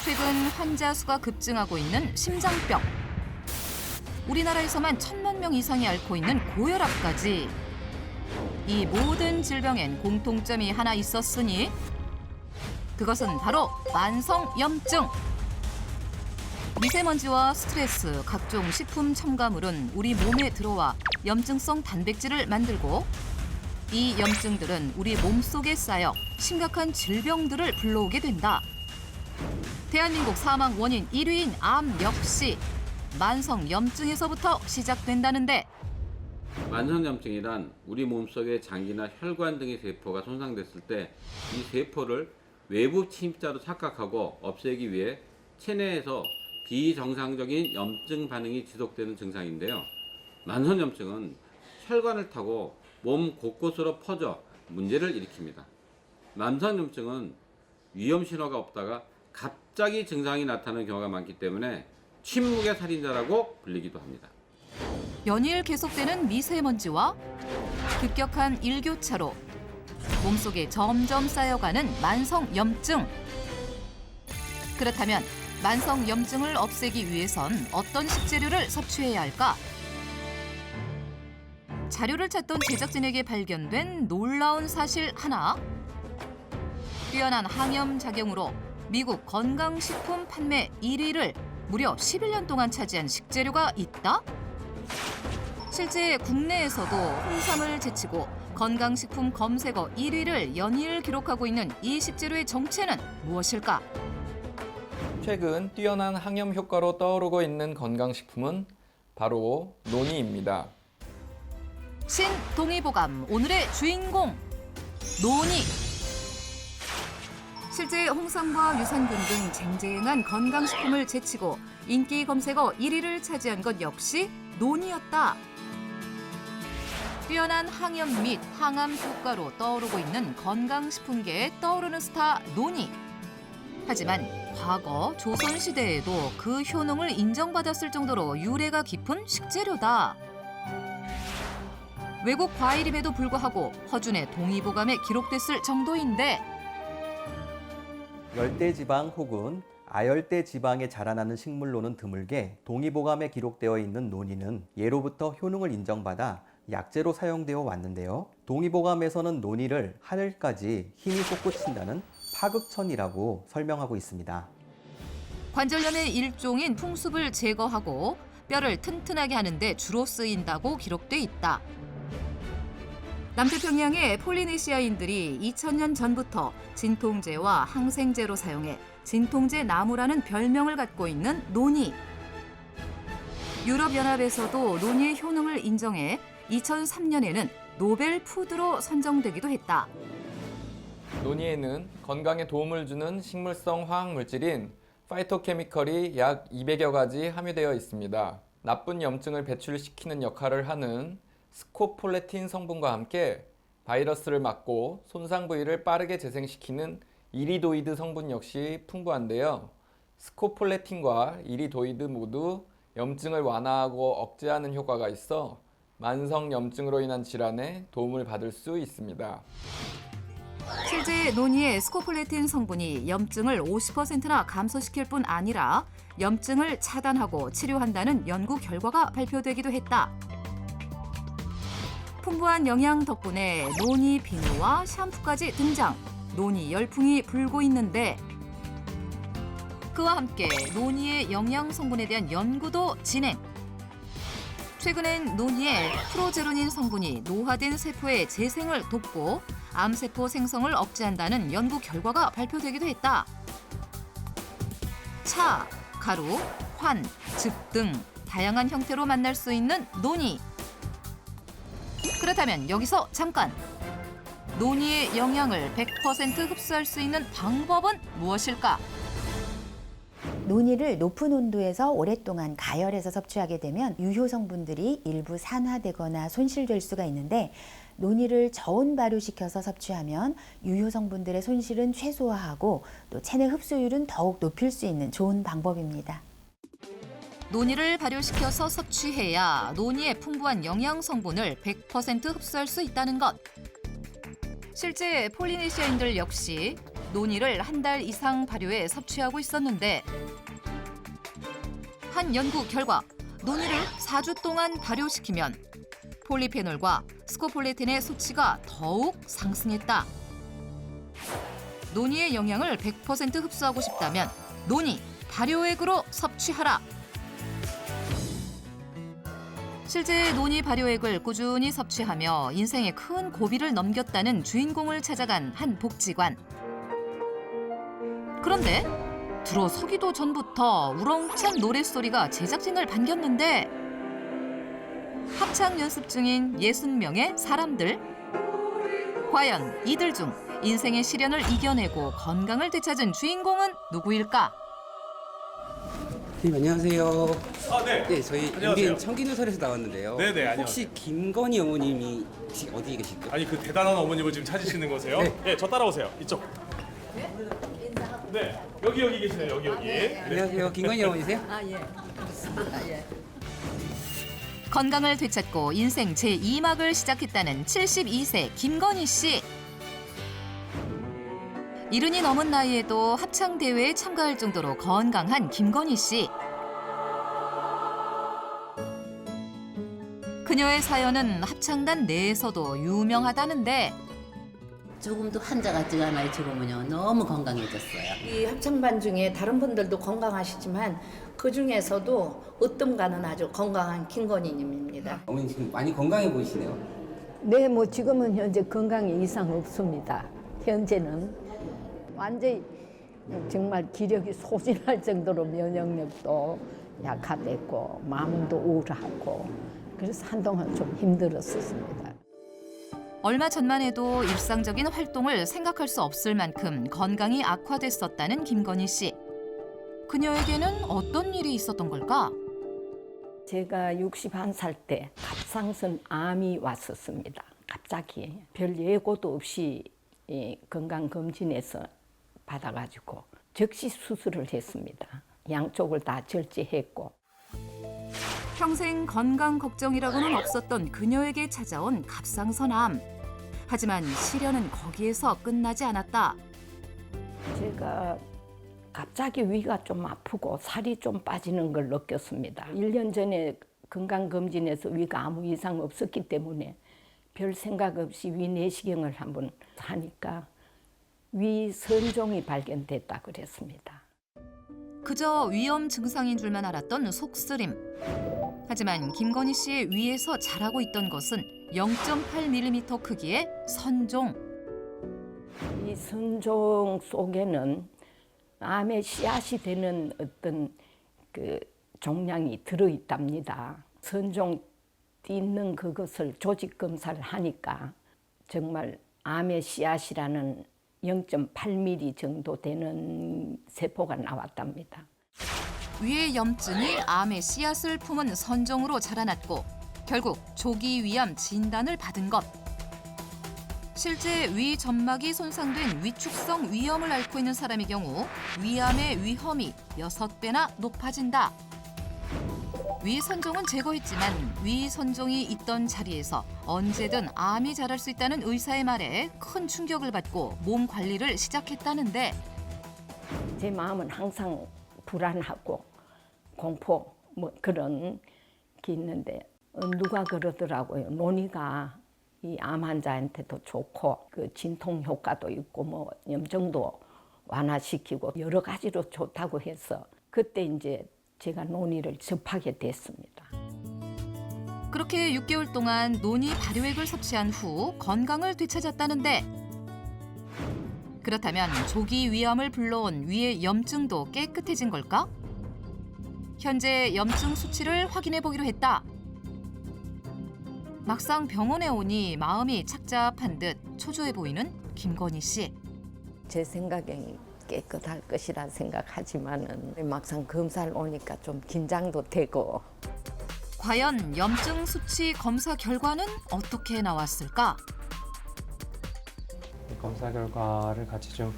최근 환자 수가 급증하고 있는 심장병. 우리나라에서만 1,000만 명 이상이 앓고 있는 고혈압까지. 이 모든 질병엔 공통점이 하나 있었으니 그것은 바로 만성염증. 미세먼지와 스트레스, 각종 식품 첨가물은 우리 몸에 들어와 염증성 단백질을 만들고 이 염증들은 우리 몸속에 쌓여 심각한 질병들을 불러오게 된다. 대한민국 사망 원인 1위인 암 역시 만성염증에서부터 시작된다는데 만성염증이란 우리 몸속의 장기나 혈관 등의 세포가 손상됐을 때 이 세포를 외부 침입자로 착각하고 없애기 위해 체내에서 비정상적인 염증 반응이 지속되는 증상인데요. 만성염증은 혈관을 타고 몸 곳곳으로 퍼져 문제를 일으킵니다. 만성염증은 위험 신호가 없다가 갑자기 증상이 나타나는 경우가 많기 때문에 침묵의 살인자라고 불리기도 합니다. 연일 계속되는 미세먼지와 급격한 일교차로 몸속에 점점 쌓여가는 만성염증. 그렇다면 만성염증을 없애기 위해선 어떤 식재료를 섭취해야 할까? 자료를 찾던 제작진에게 발견된 놀라운 사실 하나. 뛰어난 항염 작용으로 미국 건강식품 판매 1위를 무려 11년 동안 차지한 식재료가 있다? 실제 국내에서도 홍삼을 제치고 건강식품 검색어 1위를 연일 기록하고 있는 이 식재료의 정체는 무엇일까? 최근 뛰어난 항염 효과로 떠오르고 있는 건강식품은 바로 노니입니다. 신동의보감 오늘의 주인공 노니. 실제 홍삼과 유산균 등 쟁쟁한 건강식품을 제치고 인기 검색어 1위를 차지한 것 역시 노니였다. 뛰어난 항염 및 항암 효과로 떠오르고 있는 건강식품계에 떠오르는 스타 노니. 하지만 과거 조선시대에도 그 효능을 인정받았을 정도로 유래가 깊은 식재료다. 외국 과일임에도 불구하고 허준의 동의보감에 기록됐을 정도인데 열대지방 혹은 아열대 지방에 자라나는 식물로는 드물게 동의보감에 기록되어 있는 노니는 예로부터 효능을 인정받아 약재로 사용되어 왔는데요. 동의보감에서는 노니를 하늘까지 힘이 솟구친다는 파극천이라고 설명하고 있습니다. 관절염의 일종인 풍습을 제거하고 뼈를 튼튼하게 하는 데 주로 쓰인다고 기록돼 있다. 남태평양의 폴리네시아인들이 2000년 전부터 진통제와 항생제로 사용해 진통제 나무라는 별명을 갖고 있는 노니. 유럽연합에서도 노니의 효능을 인정해 2003년에는 노벨 푸드로 선정되기도 했다. 노니에는 건강에 도움을 주는 식물성 화학물질인 파이토케미컬이 약 200여 가지 함유되어 있습니다. 나쁜 염증을 배출시키는 역할을 하는 스코폴레틴 성분과 함께 바이러스를 막고 손상 부위를 빠르게 재생시키는 이리도이드 성분 역시 풍부한데요. 스코폴레틴과 이리도이드 모두 염증을 완화하고 억제하는 효과가 있어 만성염증으로 인한 질환에 도움을 받을 수 있습니다. 실제 노니의 스코폴레틴 성분이 염증을 50%나 감소시킬 뿐 아니라 염증을 차단하고 치료한다는 연구 결과가 발표되기도 했다. 풍부한 영양 덕분에 노니 비누와 샴푸까지 등장, 노니 열풍이 불고 있는데 그와 함께 노니의 영양 성분에 대한 연구도 진행. 최근엔 노니의 프로제로닌 성분이 노화된 세포의 재생을 돕고 암세포 생성을 억제한다는 연구 결과가 발표되기도 했다. 차, 가루, 환, 즙 등 다양한 형태로 만날 수 있는 노니. 그렇다면 여기서 잠깐! 노니의 영양을 100% 흡수할 수 있는 방법은 무엇일까? 노니를 높은 온도에서 오랫동안 가열해서 섭취하게 되면 유효 성분들이 일부 산화되거나 손실될 수가 있는데 노니를 저온 발효시켜서 섭취하면 유효 성분들의 손실은 최소화하고 또 체내 흡수율은 더욱 높일 수 있는 좋은 방법입니다. 노니를 발효시켜서 섭취해야 노니의 풍부한 영양 성분을 100% 흡수할 수 있다는 것. 실제 폴리네시아인들 역시 논이를 한 달 이상 발효해 섭취하고 있었는데 한 연구 결과 논이를 4주 동안 발효시키면 폴리페놀과 스코폴레틴의 수치가 더욱 상승했다. 논이의 영양을 100% 흡수하고 싶다면 논이 발효액으로 섭취하라. 실제 논이 발효액을 꾸준히 섭취하며 인생의 큰 고비를 넘겼다는 주인공을 찾아간 한 복지관. 그런데 들어서기도 전부터 우렁찬 노랫소리가 제작진을 반겼는데 합창 연습 중인 60명의 사람들. 과연 이들 중 인생의 시련을 이겨내고 건강을 되찾은 주인공은 누구일까? 네, 안녕하세요. 아, 네. 네, 저희 안녕하세요. MBN 청기누설에서 나왔는데요. 네네, 안녕하세요. 혹시 김건희 어머님이 혹시 어디에 계실까요? 아니 그 대단한 어머님을 지금 찾으시는 거세요? 네, 저 따라오세요. 이쪽. 네, 여기 계시네요. 여기. 네. 안녕하세요. 김건희 어머니세요? 건강을 되찾고 인생 제2막을 시작했다는 72세 김건희 씨. 이른이 넘은 나이에도 합창대회에 참가할 정도로 건강한 김건희 씨. 그녀의 사연은 합창단 내에서도 유명하다는데 조금도 환자 같지가 않아요. 지금은요. 너무 건강해졌어요. 이 합창반 중에 다른 분들도 건강하시지만 그 중에서도 으뜸가는 아주 건강한 김건희님입니다. 어머니 지금 많이 건강해 보이시네요. 네, 뭐 지금은 현재 건강에 이상 없습니다. 현재는 완전히 정말 기력이 소진할 정도로 면역력도 약화됐고 마음도 우울하고 그래서 한동안 좀 힘들었었습니다. 얼마 전만 해도 일상적인 활동을 생각할 수 없을 만큼 건강이 악화됐었다는 김건희 씨. 그녀에게는 어떤 일이 있었던 걸까? 제가 61살 때 갑상선 암이 왔었습니다. 갑자기 별 예고도 없이 건강검진에서 받아가지고 즉시 수술을 했습니다. 양쪽을 다 절제했고. 평생 건강 걱정이라고는 없었던 그녀에게 찾아온 갑상선암. 하지만 시련은 거기에서 끝나지 않았다. 제가 갑자기 위가 좀 아프고 살이 좀 빠지는 걸 느꼈습니다. 1년 전에 건강검진에서 위가 아무 이상 없었기 때문에 별 생각 없이 위 내시경을 한번 하니까 위 선종이 발견됐다 그랬습니다. 그저 위염 증상인 줄만 알았던 속쓰림. 하지만 김건희 씨의 위에서 자라고 있던 것은 0.8mm 크기의 선종. 이 선종 속에는 암의 씨앗이 되는 어떤 그 종양이 들어있답니다. 선종 있는 그것을 조직 검사를 하니까 정말 암의 씨앗이라는 0.8mm 정도 되는 세포가 나왔답니다. 위의 염증이 암의 씨앗을 품은 선종으로 자라났고 결국 조기 위암 진단을 받은 것. 실제 위 점막이 손상된 위축성 위염을 앓고 있는 사람의 경우 위암의 위험이 6배나 높아진다. 위 선종은 제거했지만 위 선종이 있던 자리에서 언제든 암이 자랄 수 있다는 의사의 말에 큰 충격을 받고 몸 관리를 시작했다는데 제 마음은 항상 불안하고 공포 뭐 그런 게 있는데 누가 그러더라고요. 논이가 이 암 환자한테도 좋고 그 진통 효과도 있고 뭐 염증도 완화시키고 여러 가지로 좋다고 해서 그때 이제 제가 논이를 접하게 됐습니다. 그렇게 6개월 동안 논이 발효액을 섭취한 후 건강을 되찾았다는데 그렇다면 조기 위암을 불러온 위의 염증도 깨끗해진 걸까? 현재 염증 수치를 확인해 보기로 했다. 막상 병원에 오니 마음이 착잡한 듯 초조해 보이는 김건희 씨. 제 생각엔 깨끗할 것이라 생각하지만은 막상 검사를 오니까 좀 긴장도 되고. 과연 염증 수치 검사 결과는 어떻게 나왔을까? 검사 결과를 같이 좀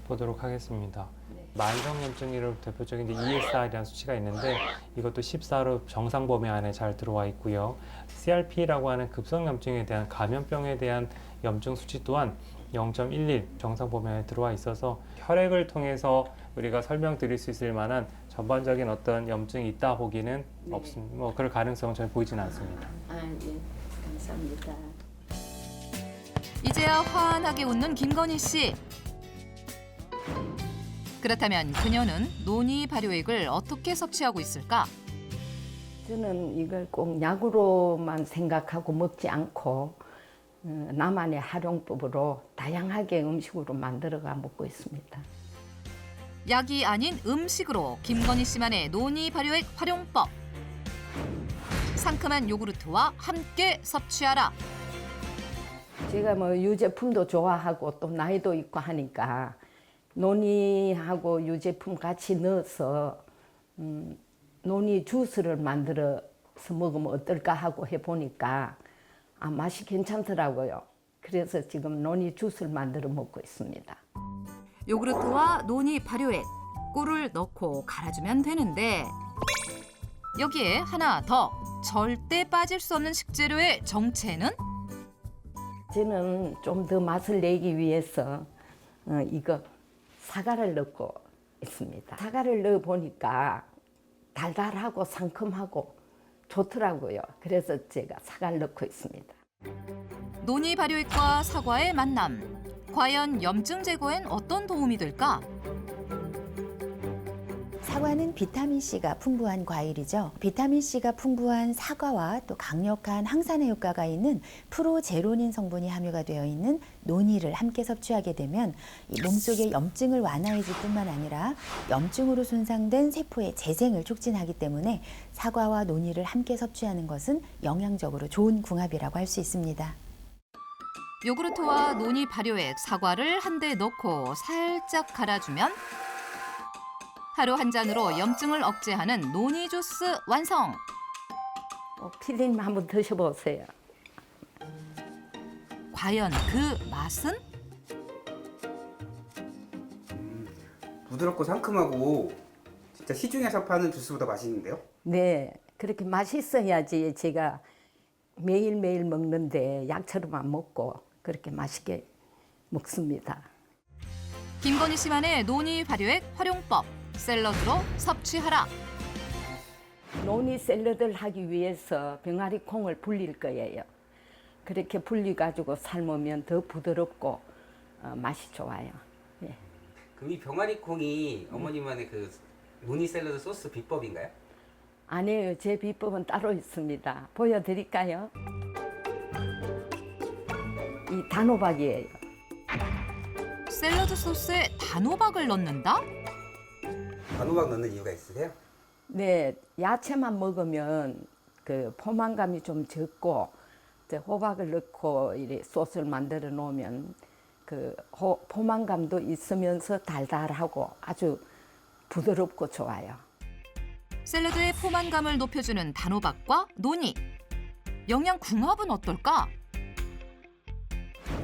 보도록 하겠습니다. 만성염증으로 대표적인 ESR이라는 수치가 있는데 이것도 14로 정상 범위 안에 잘 들어와 있고요. CRP라고 하는 급성염증에 대한 감염병에 대한 염증 수치 또한 0.11 정상 범위 안에 들어와 있어서 혈액을 통해서 우리가 설명드릴 수 있을 만한 전반적인 어떤 염증이 있다 보기는 없습니다. 뭐 그럴 가능성은 전혀 보이지는 않습니다. 예, 감사합니다. 이제야 환하게 웃는 김건희 씨. 그렇다면 그녀는 논의 발효액을 어떻게 섭취하고 있을까? 저는 이걸 꼭 약으로만 생각하고 먹지 않고 나만의 활용법으로 다양하게 음식으로 만들어가 먹고 있습니다. 약이 아닌 음식으로 김건희 씨만의 논의 발효액 활용법. 상큼한 요구르트와 함께 섭취하라. 제가 뭐 유제품도 좋아하고 또 나이도 있고 하니까 논이하고 유제품 같이 넣어서 논이 주스를 만들어서 먹으면 어떨까 하고 해보니까 맛이 괜찮더라고요. 그래서 지금 논이 주스를 만들어 먹고 있습니다. 요구르트와 논의 발효액, 꿀을 넣고 갈아주면 되는데 여기에 하나 더 절대 빠질 수 없는 식재료의 정체는? 저는 좀 더 맛을 내기 위해서 이거 사과를 넣고 있습니다. 사과를 넣어 보니까 달달하고 상큼하고 좋더라고요. 그래서 제가 사과를 넣고 있습니다. 논의 발효액과 사과의 만남. 과연 염증 제거엔 어떤 도움이 될까? 사과는 비타민C가 풍부한 과일이죠. 비타민C가 풍부한 사과와 또 강력한 항산화 효과가 있는 프로제로닌 성분이 함유가 되어 있는 논이를 함께 섭취하게 되면 이 몸속의 염증을 완화해줄 뿐만 아니라 염증으로 손상된 세포의 재생을 촉진하기 때문에 사과와 논이를 함께 섭취하는 것은 영양적으로 좋은 궁합이라고 할 수 있습니다. 요구르트와 논의 발효액, 사과를 한데 넣고 살짝 갈아주면 하루 한 잔으로 염증을 억제하는 논의 주스 완성! 피디님 한번 드셔보세요. 과연 그 맛은? 부드럽고 상큼하고 진짜 시중에서 파는 주스보다 맛있는데요? 네, 그렇게 맛있어야지 제가 매일매일 먹는데 약처럼 안 먹고 그렇게 맛있게 먹습니다. 김건희 씨만의 논의 발효액 활용법. 샐러드로 섭취하라. 논이 샐러드를 하기 위해서 병아리 콩을 불릴 거예요. 그렇게 불려가지고 삶으면 더 부드럽고 맛이 좋아요. 예. 그럼 이 병아리 콩이 어머님만의 그 무늬 샐러드 소스 비법인가요? 아니에요. 제 비법은 따로 있습니다. 보여드릴까요? 이 단호박이에요. 샐러드 소스에 단호박을 넣는다? 단호박 넣는 이유가 있으세요? 네, 야채만 먹으면 그 포만감이 좀 적고 이제 호박을 넣고 이래 소스를 만들어 놓으면 그 포만감도 있으면서 달달하고 아주 부드럽고 좋아요. 샐러드의 포만감을 높여주는 단호박과 논이. 영양 궁합은 어떨까?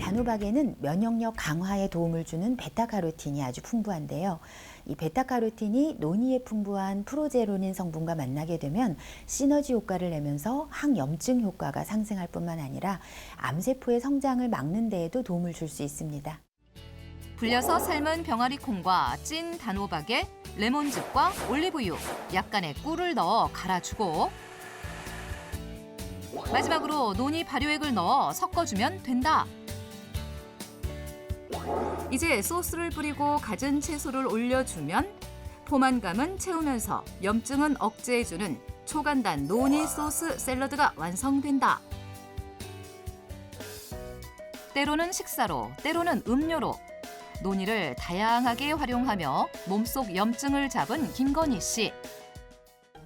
단호박에는 면역력 강화에 도움을 주는 베타카로틴이 아주 풍부한데요. 이 베타카로틴이 논이에 풍부한 프로제로닌 성분과 만나게 되면 시너지 효과를 내면서 항염증 효과가 상승할 뿐만 아니라 암세포의 성장을 막는 데에도 도움을 줄 수 있습니다. 불려서 삶은 병아리 콩과 찐 단호박에 레몬즙과 올리브유, 약간의 꿀을 넣어 갈아주고 마지막으로 논이 발효액을 넣어 섞어주면 된다. 이제 소스를 뿌리고 갖은 채소를 올려주면 포만감은 채우면서 염증은 억제해주는 초간단 논이 소스 샐러드가 완성된다. 때로는 식사로, 때로는 음료로 논이를 다양하게 활용하며 몸속 염증을 잡은 김건희 씨.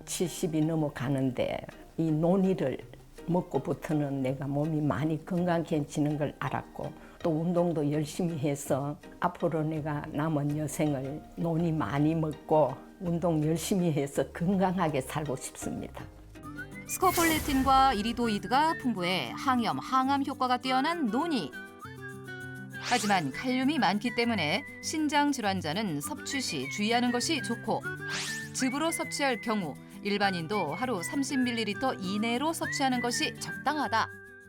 70이 넘어가는데 이 논이를 먹고부터는 내가 몸이 많이 건강해지는 걸 알았고 또 운동도 열심히 해서 앞으로 내가 남은 여생을 논이 많이 먹고 운동 열심히 해서 건강하게 살고 싶습니다. 스코폴레틴과 이리도이드가 풍부해 항염, 항암 효과가 뛰어난 논이. 하지만 칼륨이 많기 때문에 신장 질환자는 섭취 시 주의하는 것이 좋고 즙으로 섭취할 경우 일반인도 하루 30ml 이내로 섭취하는 것이 적당하다.